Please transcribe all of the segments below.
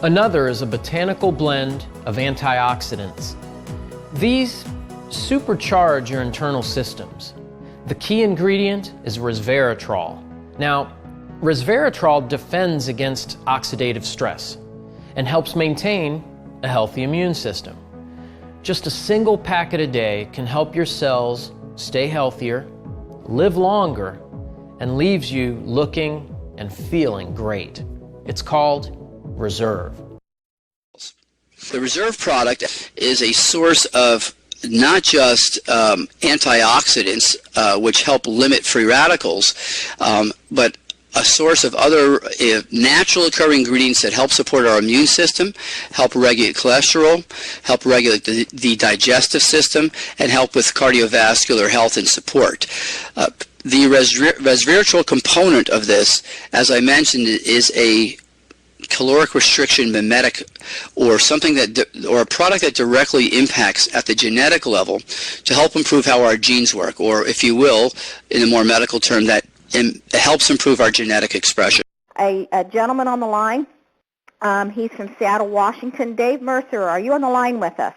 Another is a botanical blend of antioxidants. These supercharge your internal systems. The key ingredient is resveratrol. Now, resveratrol defends against oxidative stress and helps maintain a healthy immune system. Just a single packet a day can help your cells stay healthier, live longer, and leaves you looking and feeling great. It's called Reserve. The Reserve product is a source of not just antioxidants, which help limit free radicals, but a source of other natural occurring ingredients that help support our immune system, help regulate cholesterol, help regulate the digestive system, and help with cardiovascular health and support. The resveratrol component of this, as I mentioned, is a caloric restriction mimetic, or something or a product that directly impacts at the genetic level to help improve how our genes work, or if you will, in a more medical term, that helps improve our genetic expression. A gentleman on the line, he's from Seattle, Washington. Dave Mercer, are you on the line with us?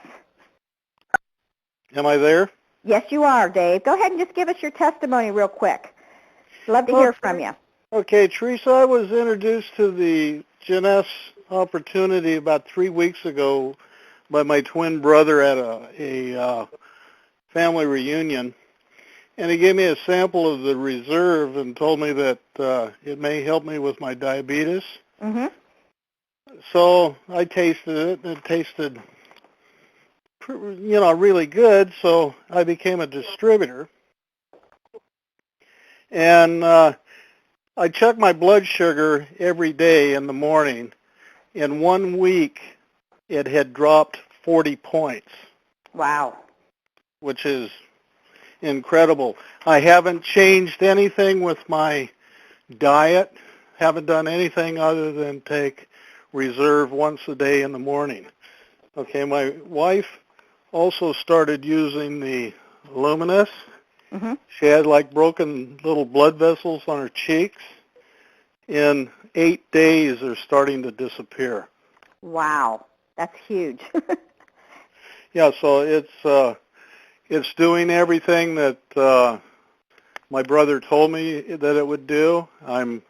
Am I there? Yes, you are, Dave. Go ahead and just give us your testimony real quick. Love to hear from you. Okay, Teresa, I was introduced to the Genes opportunity about 3 weeks ago by my twin brother at a family reunion, and he gave me a sample of the Reserve and told me that it may help me with my diabetes. Mm-hmm. So I tasted it, and it tasted, really good, so I became a distributor. And I check my blood sugar every day in the morning. In 1 week, it had dropped 40 points. Wow. Which is incredible. I haven't changed anything with my diet, haven't done anything other than take Reserve once a day in the morning. Okay, my wife also started using the Luminous. Mm-hmm. She had like broken little blood vessels on her cheeks. In 8 days, they're starting to disappear. Wow, that's huge. Yeah, so it's doing everything that my brother told me that it would do. I'm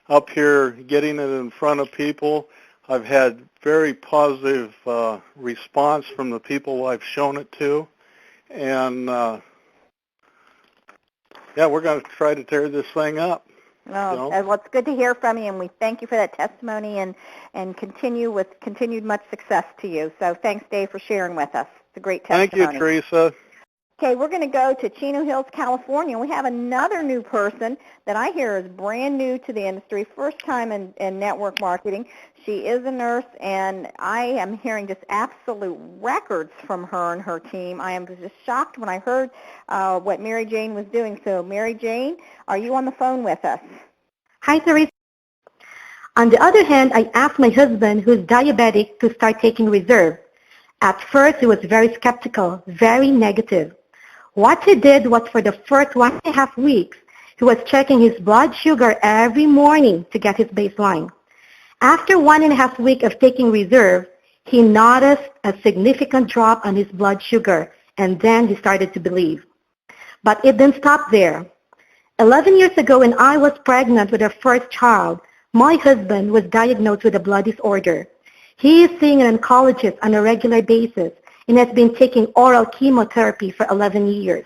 up here getting it in front of people. I've had very positive response from the people I've shown it to, and yeah, we're going to try to tear this thing up. Well, it's good to hear from you, and we thank you for that testimony, and continue with continued much success to you. So thanks, Dave, for sharing with us. It's a great testimony. Thank you, Teresa. Okay, we're going to go to Chino Hills, California. We have another new person that I hear is brand new to the industry, first time in network marketing. She is a nurse, and I am hearing just absolute records from her and her team. I am just shocked when I heard what Mary Jane was doing. So, Mary Jane, are you on the phone with us? Hi, Teresa. On the other hand, I asked my husband, who's diabetic, to start taking Reserve. At first, he was very skeptical, very negative. What he did was, for the first 1.5 weeks, he was checking his blood sugar every morning to get his baseline. After 1.5 weeks of taking Reserve, he noticed a significant drop on his blood sugar, and then he started to believe. But it didn't stop there. 11 years ago, when I was pregnant with our first child, my husband was diagnosed with a blood disorder. He is seeing an oncologist on a regular basis and has been taking oral chemotherapy for 11 years.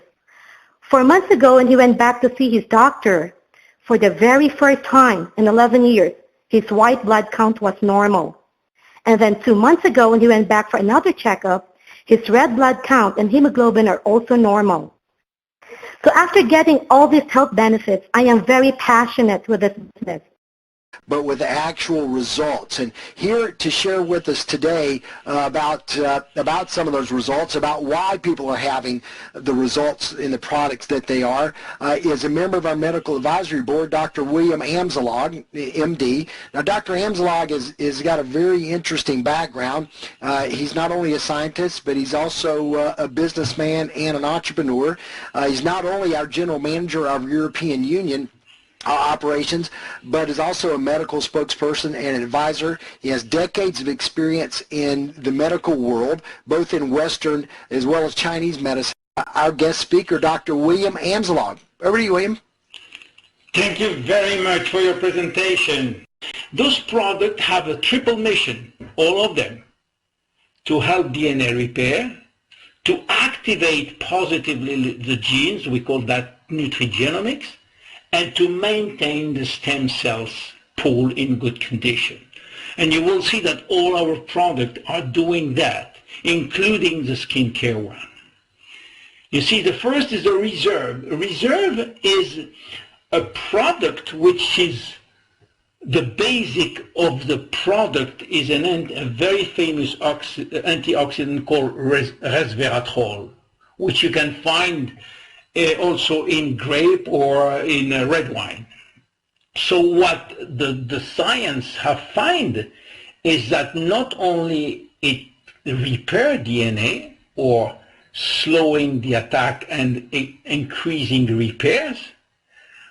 4 months ago, when he went back to see his doctor, for the very first time in 11 years, his white blood count was normal. And then 2 months ago, when he went back for another checkup, his red blood count and hemoglobin are also normal. So after getting all these health benefits, I am very passionate with this business. But with actual results. And here to share with us today about some of those results, about why people are having the results in the products that they are, is a member of our medical advisory board, Dr. William Amzalog, MD. Now, Dr. Amzalog has got a very interesting background. He's not only a scientist, but he's also a businessman and an entrepreneur. He's not only our general manager of our European Union, operations, but is also a medical spokesperson and advisor. He has decades of experience in the medical world, both in Western as well as Chinese medicine. Our guest speaker, Dr. William Anzalog. Over to you, William. Thank you very much for your presentation. Those products have a triple mission, all of them, to help DNA repair, to activate positively the genes, we call that nutrigenomics, and to maintain the stem cells pool in good condition. And you will see that all our products are doing that, including the skincare one. You see, the first is a reserve. A reserve is a product which is the basic of the product is a very famous antioxidant called Resveratrol, which you can find also in grape or in red wine. So what the science have found is that not only it repair DNA or slowing the attack and increasing repairs,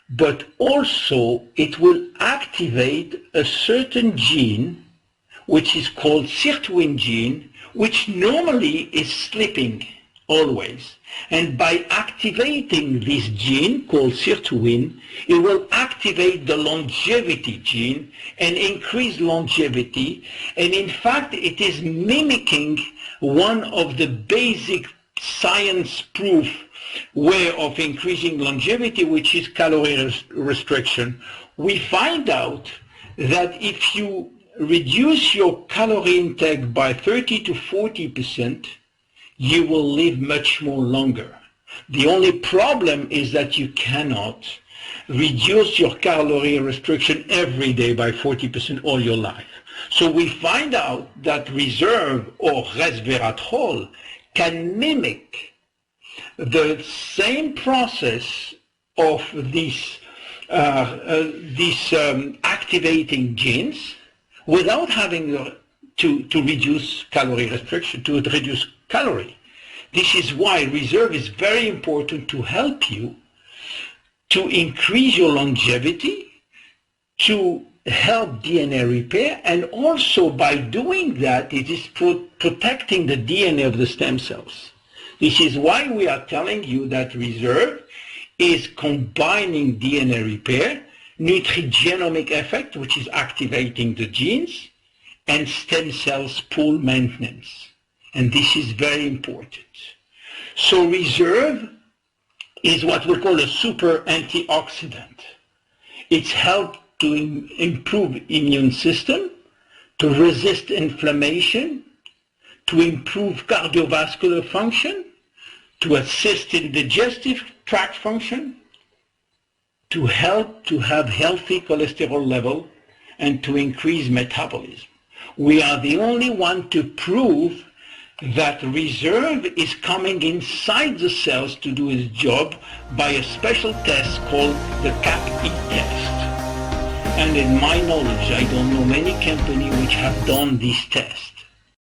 but also it will activate a certain gene, which is called sirtuin gene, which normally is sleeping always. And by activating this gene called sirtuin, it will activate the longevity gene and increase longevity. And in fact, it is mimicking one of the basic science proof way of increasing longevity, which is calorie restriction. We find out that if you reduce your calorie intake by 30 to 40%, you will live much more longer. The only problem is that you cannot reduce your calorie restriction every day by 40% all your life. So we find out that reserve or resveratrol can mimic the same process of these activating genes without having to reduce calorie restriction, to reduce calorie. This is why reserve is very important to help you to increase your longevity, to help DNA repair, and also by doing that, it is protecting the DNA of the stem cells. This is why we are telling you that reserve is combining DNA repair, nutrigenomic effect, which is activating the genes, and stem cells pool maintenance. And this is very important. So reserve is what we call a super antioxidant. It's helped to improve immune system, to resist inflammation, to improve cardiovascular function, to assist in digestive tract function, to help to have healthy cholesterol level, and to increase metabolism. We are the only one to prove that reserve is coming inside the cells to do its job by a special test called the CAP-E test. And in my knowledge, I don't know many companies which have done this test.